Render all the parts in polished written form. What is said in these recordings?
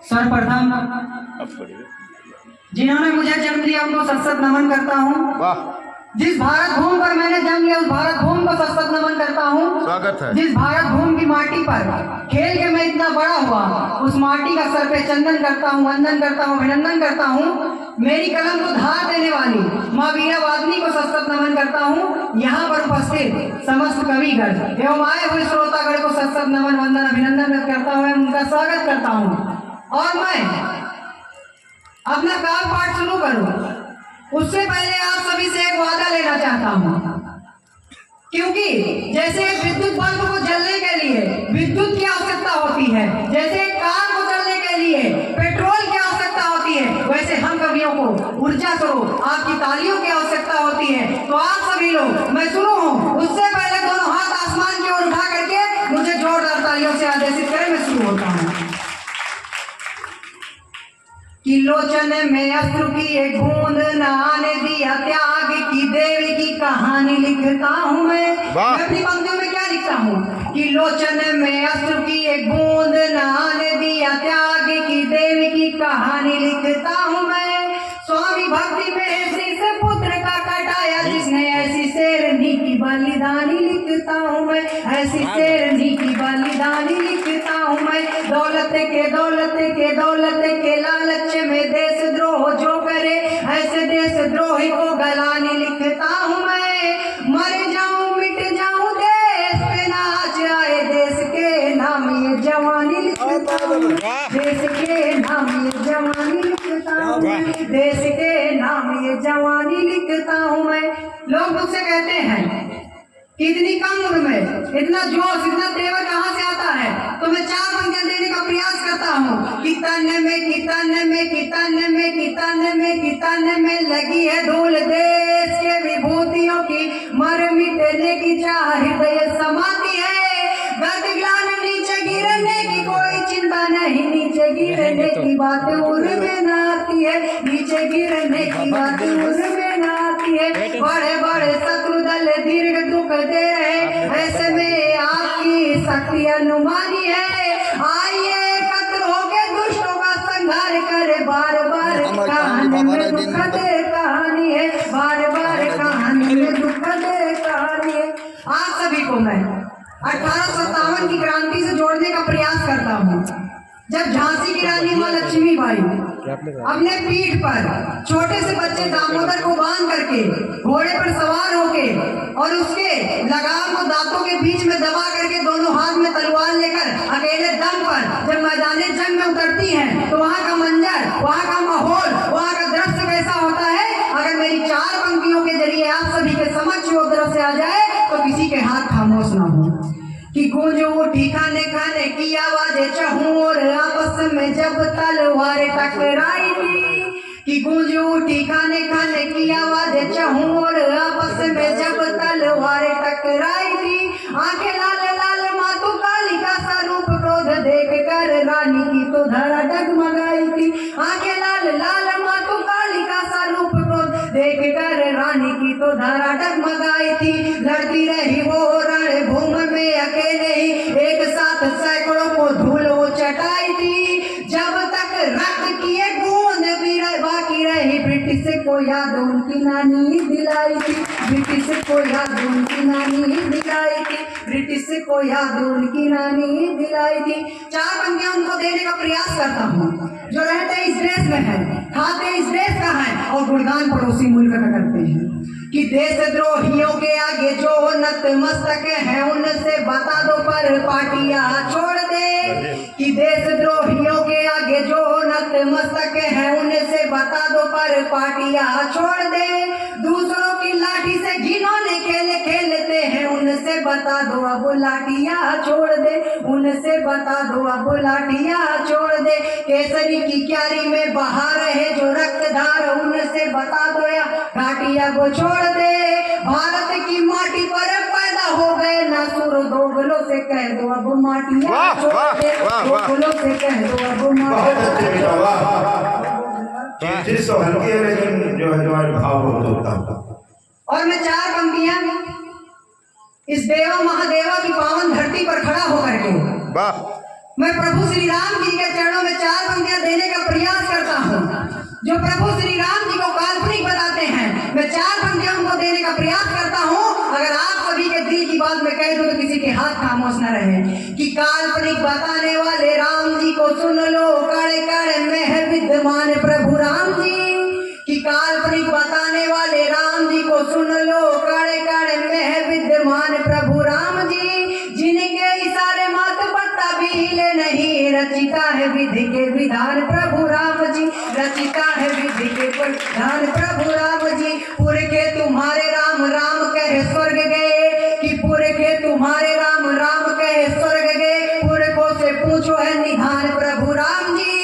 सर्वप्रथम जिन्होंने मुझे जन्म दिया उनको सत नमन करता हूँ। जिस भारत भूमि पर मैंने जन्म लिया उस भारत भूमि को सत नमन करता हूँ। स्वागत है। जिस भारत भूमि की माटी पर खेल के मैं इतना बड़ा हुआ उस माटी का सर पे चंदन करता हूँ, वंदन करता हूँ, अभिनंदन करता हूँ। मेरी कलम को धार देने वाली माँ वीरावादिनी को सत नमन करता हूँ। यहाँ पर उपस्थित समस्त कविगण एवं आए हुए श्रोतागण को सत नमन वंदन अभिनंदन करता हूँ, उनका स्वागत करता हूँ। और मैं अपना काव्य पाठ शुरू करूँ उससे पहले आप सभी से एक वादा लेना चाहता हूँ, क्योंकि जैसे विद्युत बल्ब को जलने के लिए विद्युत की आवश्यकता होती है, जैसे कार को चलने के लिए पेट्रोल की आवश्यकता होती है, वैसे हम कवियों को ऊर्जा स्वरूप आपकी तालियों की आवश्यकता होती है। तो आप सभी लोग, मैं शुरू हूँ उससे पहले दोनों हाथ आसमान की ओर उठा करके मुझे जोरदार तालियों से आदेशित करें। मैं शुरू होता हूँ। कि लोचन में अश्रु की एक बूंद न आने दिया त्याग की देवी की कहानी लिखता हूँ मैं अपनी पंक्तियों में क्या लिखता हूँ कि लोचन में अश्रु की एक बूंद न आने दिया त्याग की देवी की कहानी लिखता हूँ मैं। स्वामी भक्ति में ऐसी से पुत्र का कटाया जिसने ऐसी शेरनी की बलिदानी लिखता हूँ मैं, ऐसी शेरनी की बलिदानी लिखता हूँ मैं। दौलत के लालच में देशद्रोह जो करे ऐसे देशद्रोही को गलानी लिखता हूँ मैं। मर जाऊं मिट जाऊं देश पे नाच आए देश के नाम ये जवानी लिखता हूँ, देश के नाम ये जवानी लिखता हूँ, देश के नाम ये जवानी लिखता हूँ मैं। लोग मुझसे कहते हैं कि इतनी कम उम्र में इतना जोश इतना तेवर कहाँ से आता है, तो मैं 4 पंक्तियां देने का प्रयास करता हूँ कि तन में लगी है धूल देश के विभूतियों की, मर मिटने की चाह हृदय समाती है। गर्द ग्लान नीचे गिरने की कोई चिंता नहीं, नीचे गिरने की बात उर् में न आती है, नीचे गिरने की बात उर् में न आती है। बड़े बड़े शत्रु दल दीर्घ दुख दे रहे, ऐसे में आपकी शक्ति अनुमानी है। आइए एकत्र होके दुष्टों का संहार करे, बार बार कहानी में दुखद कहानी है, बार बार कहानी में दुखद कहानी है। आप सभी को मैं 1857 की क्रांति से जोड़ने का प्रयास करता हूँ, जब झांसी की रानी मां लक्ष्मीबाई अपने पीठ पर छोटे से बच्चे दामोदर को बांध करके घोड़े पर सवार होके और उसके लगाम को दांतों के बीच में दबा करके दोनों हाथ में तलवार लेकर अकेले दम पर जब मैदाने जंग में उतरती हैं, तो वहाँ का मंजर, वहाँ का माहौल, वहाँ का दृश्य कैसा होता है, अगर मेरी 4 पंक्तियों के जरिए आप सभी के समक्ष वो दृश्य आ जाए तो किसी के हाथ खामोश ना हो। कि गूंज उठी खाने खाने की आवाजें चहूं और आपस में जब तलवार टकराई थी, कि गूंज उठी खाने खाने की आवाजें चहूं और आपस में जब तलवार टकराई थी। आंखें लाल लाल मातु काली का स्वरूप क्रोध देख कर रानी की तो धरा डगमगाई थी। आंखें लाल लाल मातु काली का स्वरूप क्रोध देख कर रानी की तो धरा डगमगाई थी। लड़ती रही वो रणभूमि में अकेले ही, एक साथ सैकड़ों को धूल वो चटाई थी। जब तक रक्त की एक बूंद भी बाकी रही, ब्रिटिश को याद उनकी नानी दिलाई थी, ब्रिटिश को याद उनकी नानी दिलाई थी, ब्रिटिश को याद उनकी नानी दिलाई थी। 4 पंक्तियां उनको देने का प्रयास करता हूँ जो रहते इस देश में है, खाते इस देश का है और गुणगान पड़ोसी मुल्क का करते हैं। कि देशद्रोहियों के आगे जो नतमस्तक है उनसे बता दो पर पार्टियां छोड़ दे। कि देशद्रोहियों के आगे जो नतमस्तक है उनसे बता दो पर पार्टियां छोड़ दे। दूसरों की लाठी से जिन्होंने खेले खेलते हैं उनसे बता दो अब लाठियां छोड़ दे, उनसे बता दो अब लाठियां छोड़ दे। केसरी की क्यारी में बहा रहे जो रक्तधार उनसे बता दो या घाटिया को छोड़ दे। भारत की माटी पर पैदा हो गए नासुर, दोगलों से कह दो अब माटियां छोड़ दे, दोगलों से कह दो अब माटियां। हल्की है लेकिन जो है तुम्हारे भाव बहुत होता है। और मैं 4 पंक्तियां इस देवा महादेवा की पावन धरती पर खड़ा होकर के मैं प्रभु श्री राम जी के चरणों में 4 पंक्तियां प्रयास करता हूँ। अगर आप सभी के दिल की बात मैं कह दूं तो किसी के हाथ खामोश न रहे। कि काल्पनिक बताने वाले राम जी को सुन लो, कड़े कड़े में है विद्यमान प्रभु राम जी। कि काल्पनिक बताने वाले राम जी को सुन लो, कड़े कड़े में है विद्यमान प्रभु राम जी। जिनके इशारे मात पत्ता भी हिले नहीं, रचिता है विधि के विधान प्रभु राम जी। रचिता है विधि के विधान प्रभु राम जी। पुर के तुम्हारे राम राम कहे स्वर्ग गए, कि पुर के तुम्हारे राम राम कहे स्वर्ग गए। पुरखों से पूछो है निधान प्रभु राम जी।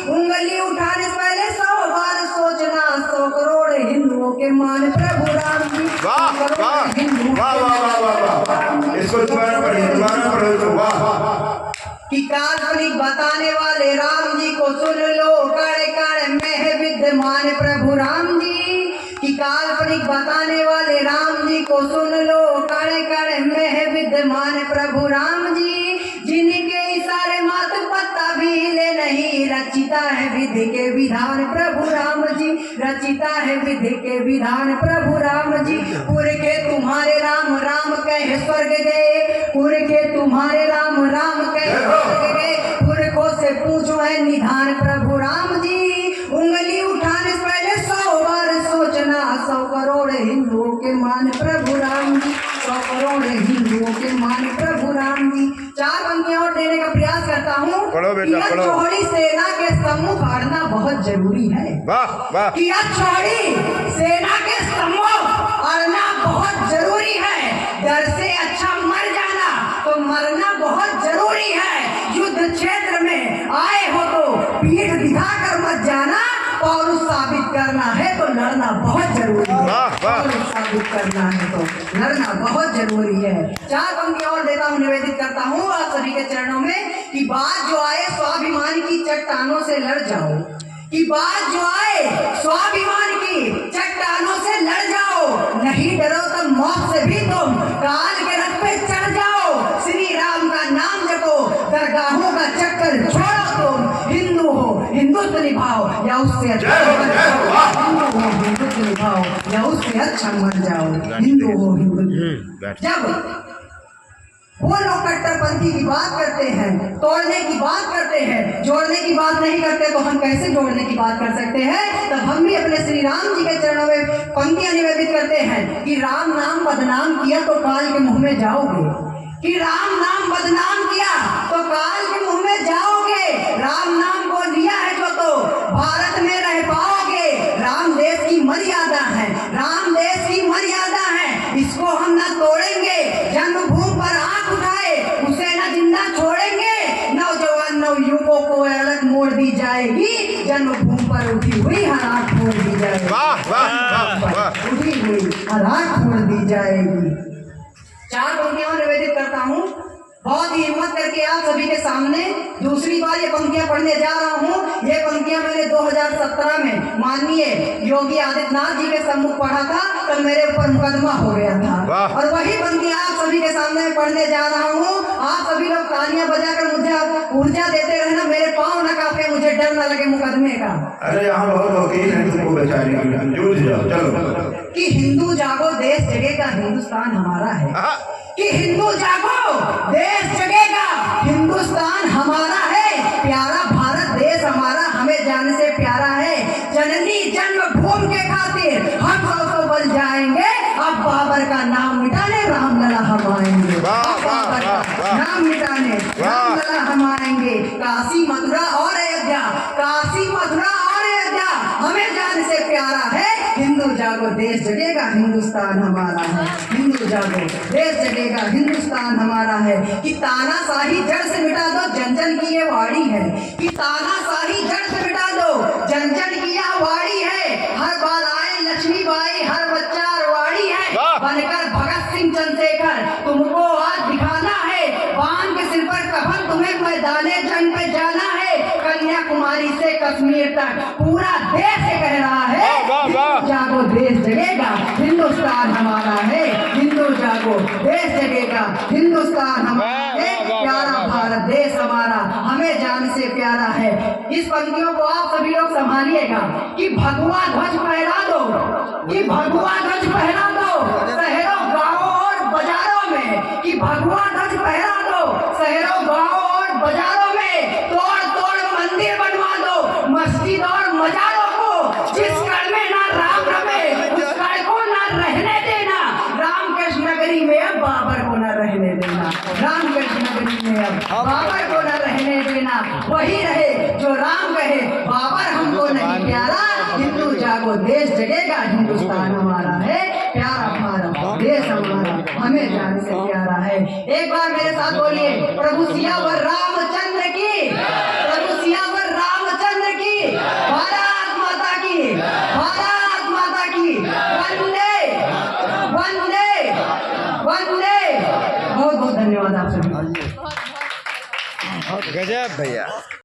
उंगली उठाने से पहले 100 बार सोचना, 100 करोड़ हिंदुओं के मान प्रभु राम जी। वाह वाह वाह वाह वाह वाह, इसको दोबारा पढ़िए तो वाह। कि काल्पनिक बताने वाले राम जी को सुन लो, कड़े कड़े में है विद्यमान प्रभु राम जी। कि काल्पनिक बताने वाले राम जी को सुन लो, कड़े कड़े में है विद्यमान प्रभु राम जी। जिनके इशारे मात पत्ता भी हिले नहीं, रचिता है विधि के विधान प्रभु राम जी। रचिता है विधि के विधान प्रभु राम जी। पुर के तुम्हारे राम राम कहे स्वर्ग गए, पुर के तुम्हारे राम राम कहे स्वर्ग गए। पुरखों से पूछो है निधान प्रभु राम जी। उंगली उठाने से पहले 100 बार सोचना, 100 करोड़ हिंदुओं के मान प्रभु राम जी। 100 करोड़ हिंदुओं के मान प्रभु राम जी। 4 पंक्तियां और देने का प्रयास करता हूँ। पढ़ो बेटा, पढ़ो। चौड़ी सेना के सम्मुख अड़ना बहुत जरूरी है। वाह वाह। कि चौड़ी सेना के सम्मुख अड़ना बहुत जरूरी है। डर से अच्छा मर जाना, तो मरना बहुत जरूरी है। युद्ध क्षेत्र में आए हो तो पीठ दिखाकर मत जाना, पौरुष साबित करना है तो लड़ना बहुत जरूरी है। पौरुष साबित करना है तो लड़ना बहुत जरूरी है। 4 पंक्तियां और देता हूँ, निवेदित करता हूँ आप सभी के चरणों में। कि बात जो आए स्वाभिमान की चट्टानों से लड़ जाओ। कि बात जो आए स्वाभिमान की चट्टानों से लड़ जाओ। नहीं डरो तो मौत से भी तुम काल के रथ पे चढ़ जाओ। श्री राम का नाम जपो, दरगाहों का चक्कर छोड़ो। तुम हिंदू हो हिंदुत्व निभाओ, या उससे अच्छा हिंदू हो हिंदुत्व निभाओ, या उससे अच्छा मर जाओ। हिंदू हो हिंदुत्व। जब वो लोग कट्टरपंथी की बात करते हैं, तोड़ने की बात करते हैं, जोड़ने की बात नहीं करते, तो हम कैसे जोड़ने की बात कर सकते हैं। तब हम भी अपने श्री राम जी के चरणों में पंक्तियां निवेदित करते हैं। कि राम नाम बदनाम किया तो काल के मुंह में जाओगे। कि राम नाम बदनाम किया तो काल के मुंह में जाओगे। राम नाम को लिया है जो तो भारत में रह पाओगे। राम देश की मर्यादा है, राम देश की मर्यादा है, इसको हम न तोड़ेंगे। जन्मभूमि पर आंख उठाए उसे न जिंदा छोड़ेंगे। नौजवान नवयुवकों को अलग मोड़ दी जाएगी, जन्मभूमि पर उठी हुई हर आंख छोड़ दी जाएगी। वाह वाह वाह। उठी हुई हर आंख छोड़ दी जाएगी। 4 पंक्तियां निवेदित करता हूँ, बहुत ही हिम्मत करके आप सभी के सामने दूसरी बार ये पंक्तियां पढ़ने जा रहा हूँ। ये पंक्तियां मैंने 2017 में माननीय योगी आदित्यनाथ जी के सम्मुख पढ़ा था, तब मेरे ऊपर मुकदमा हो गया था। और वही पंक्तियां आप सभी के सामने पढ़ने जा रहा हूँ। आप सभी लोग तालियां बजाकर मुझे ऊर्जा देते रहना, मेरे पाँव न कांपे, मुझे डर न लगे मुकदमे का। अरे यहाँ बहुत वकील हैं तुमको बचाने के लिए, जूझ जाओ चलो। कि हिंदू जागो देश जगेगा, हिंदुस्तान हमारा है। कि हिंदू जागो देश जगेगा, हिंदुस्तान हमारा है। प्यारा भारत देश हमारा हमें जान से प्यारा है। जननी जन्मभूमि के खातिर हम सब बल जाएंगे। अब बाबर का नाम मिटाने रामलला हम आएंगे। बाबर का नाम मिटाने रामलला हम आएंगे। काशी मथुरा और अयोध्या, काशी मथुरा और अयोध्या हमें जान से प्यारा है। हिंदू जागो देश जगेगा, हिंदुस्तान हमारा है। हिंदू जागो देश जगेगा, हिंदुस्तान हमारा है। कि तानाशाही जड़ से मिटा दो, जन जन की ये वाणी है। कि तानाशाही जड़ से मिटा दो, जन जन की यह वाणी है। हर बाल आए लक्ष्मीबाई, हर बच्चा अरवाड़ी है। बनकर भगत सिंह चंद्रशेखर तुमको आज दिखाना है। बांध के सिर पर कफन तुम्हें मैदाने जंग पे जाना है। कन्याकुमारी से कश्मीर तक पूरा देश कह रहा है, जागो देश जगेगा, हिंदुस्तान हमारा है। हिंदू जागो देश जगेगा, हिंदुस्तान हमारा है। प्यारा भारत देश हमारा हमें जान से प्यारा है। इस पंक्तियों को आप सभी लोग संभालिएगा। कि भगवा ध्वज फहरा दो, कि भगवा ध्वज फहरा दो, शहरों गांवों और बाजारों में कि भगवा ध्वज फहरा दो, शहरों गांवों और बाजारों में तोड़ तोड़ मंदिर बनवा दो, मस्जिद और मजारों को जिस घर में ना राम रमे उस घर को ना रहने देना, रामकृष्ण नगरी में अब बाबर को ना रहने देना, रामकृष्ण नगरी में अब बाबर को ना रहने देना, वही रहे जो राम कहे बाबर हमको नहीं प्यारा, हिंदू जागो देश जगेगा, हिंदुस्तान हमारा है प्यारा, हमारा देश हमारा हमें जान से प्यारा है। एक बार मेरे साथ बोलिए, प्रभु सियावर रामचंद्र की, प्रभु सियावर रामचंद्र की, भारत माता की, भारत माता की, वंदे वंदे वंदे। बहुत बहुत धन्यवाद आप सभी। गजब भैया।